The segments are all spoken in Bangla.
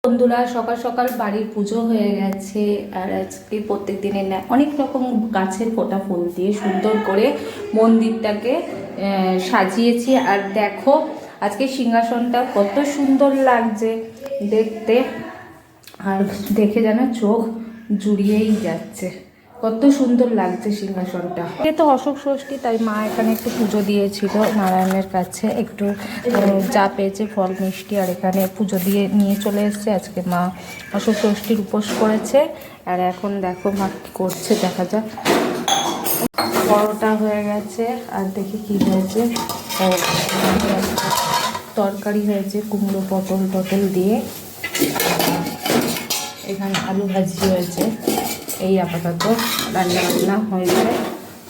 বন্ধুরা, সকাল সকাল বাড়ির পুজো হয়ে গেছে। আর আজকে প্রত্যেক দিনের না অনেক রকম গাছের ফোঁটা ফুল দিয়ে সুন্দর করে মন্দিরটাকে সাজিয়েছি। আর দেখো আজকে সিংহাসনটা কত সুন্দর লাগছে দেখতে, আর দেখে যেন চোখ জুড়িয়েই যাচ্ছে। কত সুন্দর লাগছে সিংহাসনটা। এ তো অশোক ষষ্ঠী, তাই মা এখানে একটু পুজো দিয়েছিল নারায়ণের কাছে, একটু যা পেয়েছে ফল মিষ্টি, আর এখানে পুজো দিয়ে নিয়ে চলে এসছে। আজকে মা অশোক ষষ্ঠীর উপোস করেছে। আর এখন দেখো মা কী করছে, দেখা যাক। পরোটা হয়ে গেছে, আর দেখি কি হয়েছে। তরকারি হয়েছে কুমড়ো পটল দিয়ে, এখানে আলু ভাজি হয়েছে। এই আপাতত রান্না বান্না হয়েছে।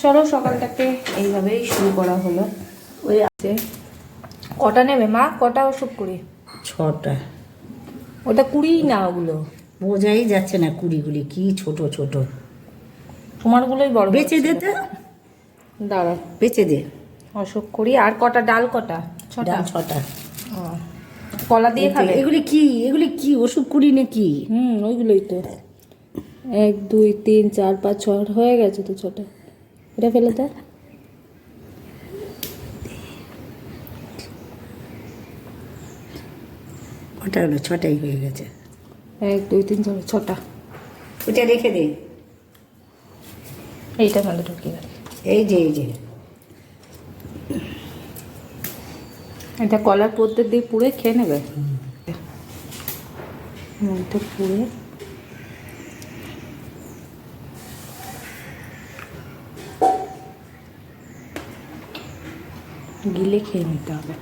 চলো সকালটাকে এইভাবেই শুরু করা হলো। ওই আছে কটা নেবে মা? কটা ওষুধ কুড়ি? 6টা। ওটা কুড়িই না, ওগুলো বোঝাই যাচ্ছে না কুড়িগুলি কি ছোট ছোট। তোমারগুলোই বড়। বেচে দে তো, দাঁড়া বেচে দে। অশোক কুড়ি। আর কটা ডাল? কটা? 6টা। 6টা। কলা দিয়ে খাবে? এগুলি কি ওষুধ কুড়ি নাকি? ওইগুলোই তো। 1 2 3 4 5 6 হয়ে গেছে তো 6টা। এটা ফেলে দে। ওটা হলো 6টাই হয়ে গেছে। 1 2 3 4 6টা। ওটা রেখে দে। এইটা ভালো ঢুকিয়ে দেবে। এই যে এটা কলার পদ্মে দিয়ে পুড়ে খেয়ে নেবে। মধ্যে পুড়ে গিলে খেয়ে নিতে হবে।